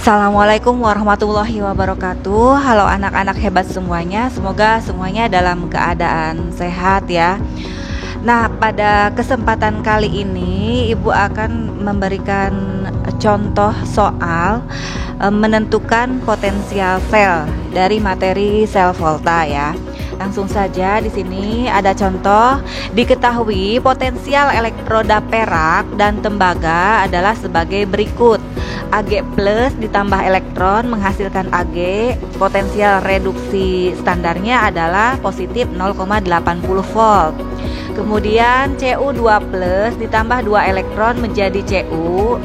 Assalamualaikum warahmatullahi wabarakatuh. Halo anak-anak hebat semuanya. Semoga semuanya dalam keadaan sehat ya. Nah, pada kesempatan kali ini Ibu akan memberikan contoh soal menentukan potensial sel dari materi sel volta ya. Langsung saja, di sini ada contoh. Diketahui potensial elektroda perak dan tembaga adalah sebagai berikut. Ag plus ditambah elektron menghasilkan Ag. Potensial reduksi standarnya adalah positif 0,80 volt. Kemudian Cu2 plus ditambah 2 elektron menjadi Cu.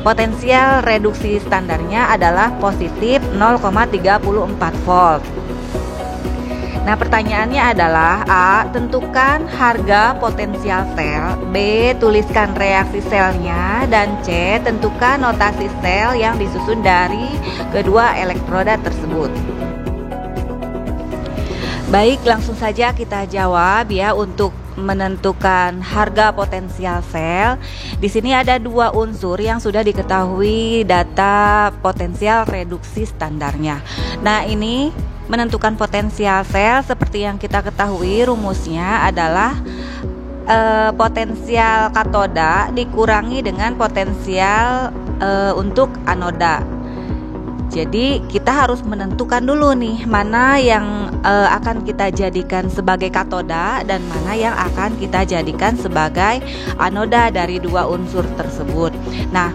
Potensial reduksi standarnya adalah positif 0,34 volt. Nah, pertanyaannya adalah A. Tentukan harga potensial sel. B. Tuliskan reaksi selnya. Dan C. Tentukan notasi sel yang disusun dari kedua elektroda tersebut. Baik, langsung saja kita jawab ya. Untuk menentukan harga potensial sel, di sini ada dua unsur yang sudah diketahui data potensial reduksi standarnya. Nah, ini menentukan potensial sel seperti yang kita ketahui rumusnya adalah potensial katoda dikurangi dengan potensial untuk anoda. Jadi kita harus menentukan dulu nih mana yang akan kita jadikan sebagai katoda dan mana yang akan kita jadikan sebagai anoda dari dua unsur tersebut. Nah,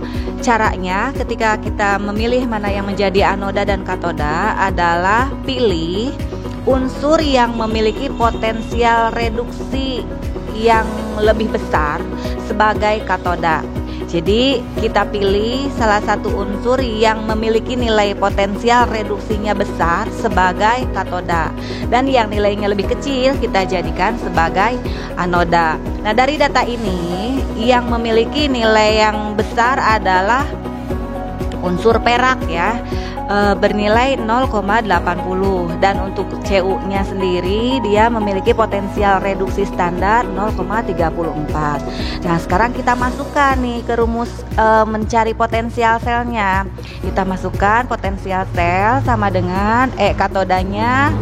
caranya ketika kita memilih mana yang menjadi anoda dan katoda adalah pilih unsur yang memiliki potensial reduksi yang lebih besar sebagai katoda. Jadi kita pilih salah satu unsur yang memiliki nilai potensial reduksinya besar sebagai katoda, dan yang nilainya lebih kecil kita jadikan sebagai anoda. Nah, dari data ini yang memiliki nilai yang besar adalah unsur perak ya, bernilai 0,80, dan untuk Cu-nya sendiri dia memiliki potensial reduksi standar 0,34. Nah, sekarang kita masukkan nih ke rumus mencari potensial selnya. Kita masukkan potensial sel sama dengan katodanya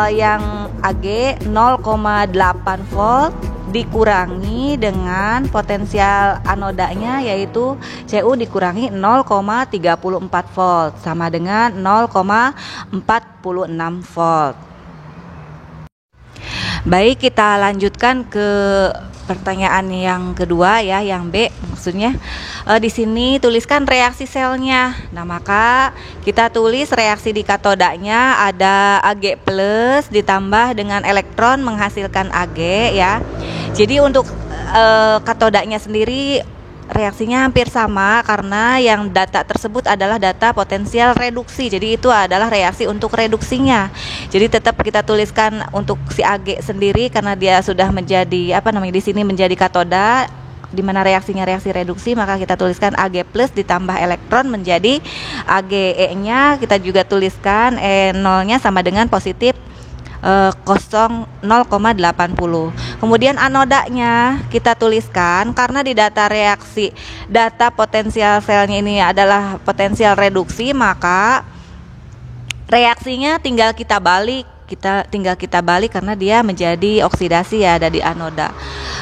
yang Ag 0,8 volt dikurangi dengan potensial anodanya yaitu Cu dikurangi 0,34 volt sama dengan 0,46 volt. Baik, kita lanjutkan ke pertanyaan yang kedua ya, yang B maksudnya. Di sini tuliskan reaksi selnya. Nah, maka kita tulis reaksi di katodanya ada Ag plus ditambah dengan elektron menghasilkan Ag ya. Jadi untuk katodanya sendiri reaksinya hampir sama karena yang data tersebut adalah data potensial reduksi. Jadi itu adalah reaksi untuk reduksinya. Jadi tetap kita tuliskan untuk si Ag sendiri karena dia sudah menjadi di sini menjadi katoda, di mana reaksinya reaksi reduksi, maka kita tuliskan Ag plus ditambah elektron menjadi Ag. E-nya kita juga tuliskan E0-nya sama dengan positif 0,80. Kemudian anodanya kita tuliskan karena di data reaksi data potensial selnya ini adalah potensial reduksi, maka reaksinya tinggal kita balik karena dia menjadi oksidasi ya, ada di anoda.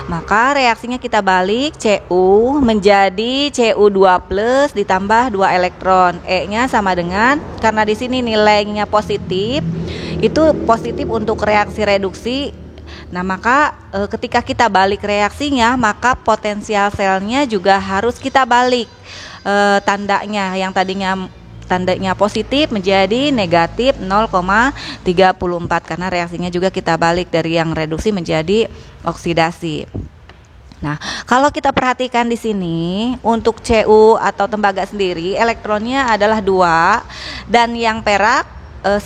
Maka reaksinya kita balik, Cu menjadi Cu2 plus ditambah 2 elektron. E-nya sama dengan, karena di sini nilainya positif, itu positif untuk reaksi reduksi. Nah, maka ketika kita balik reaksinya, maka potensial selnya juga harus kita balik tandanya, yang tandanya positif menjadi negatif 0,34 karena reaksinya juga kita balik dari yang reduksi menjadi oksidasi. Nah, kalau kita perhatikan di sini untuk Cu atau tembaga sendiri elektronnya adalah 2 dan yang perak 1,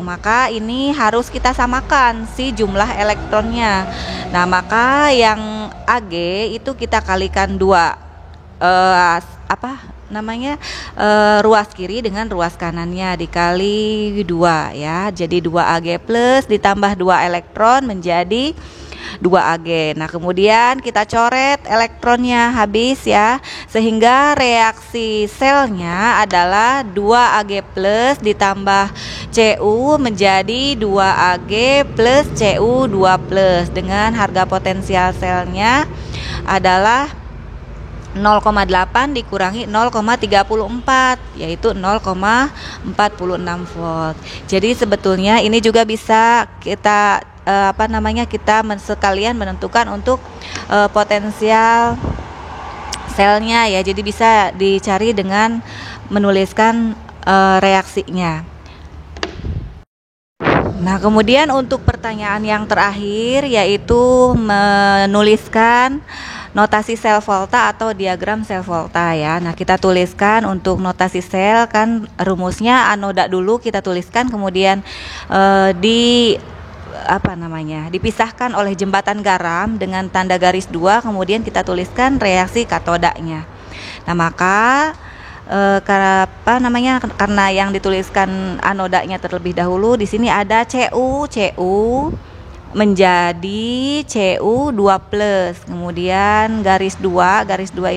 maka ini harus kita samakan si jumlah elektronnya. Nah, maka yang Ag itu kita kalikan 2 ruas kiri dengan ruas kanannya dikali 2 ya. Jadi 2 Ag plus ditambah 2 elektron menjadi 2Ag. Nah, kemudian kita coret elektronnya habis ya, sehingga reaksi selnya adalah 2Ag plus ditambah Cu menjadi 2Ag plus Cu2 plus dengan harga potensial selnya adalah 0,8 dikurangi 0,34 yaitu 0,46 volt. Jadi sebetulnya ini juga bisa kita kita sekalian menentukan untuk potensial selnya ya. Jadi bisa dicari dengan menuliskan reaksinya. Nah, kemudian untuk pertanyaan yang terakhir yaitu menuliskan notasi sel volta atau diagram sel volta ya. Nah, kita tuliskan untuk notasi sel kan rumusnya anoda dulu kita tuliskan, kemudian dipisahkan oleh jembatan garam dengan tanda garis 2, kemudian kita tuliskan reaksi katodanya. Nah, maka karena yang dituliskan anodanya terlebih dahulu di sini ada Cu menjadi Cu2 plus, kemudian garis 2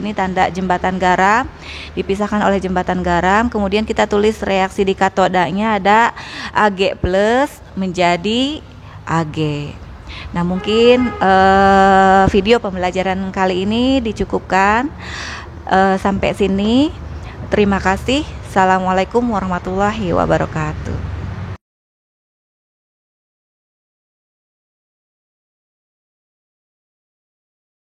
ini tanda jembatan garam dipisahkan oleh jembatan garam, kemudian kita tulis reaksi di katodanya ada Ag plus menjadi Ag. Nah, mungkin video pembelajaran kali ini dicukupkan sampai sini. Terima kasih. Assalamualaikum warahmatullahi wabarakatuh.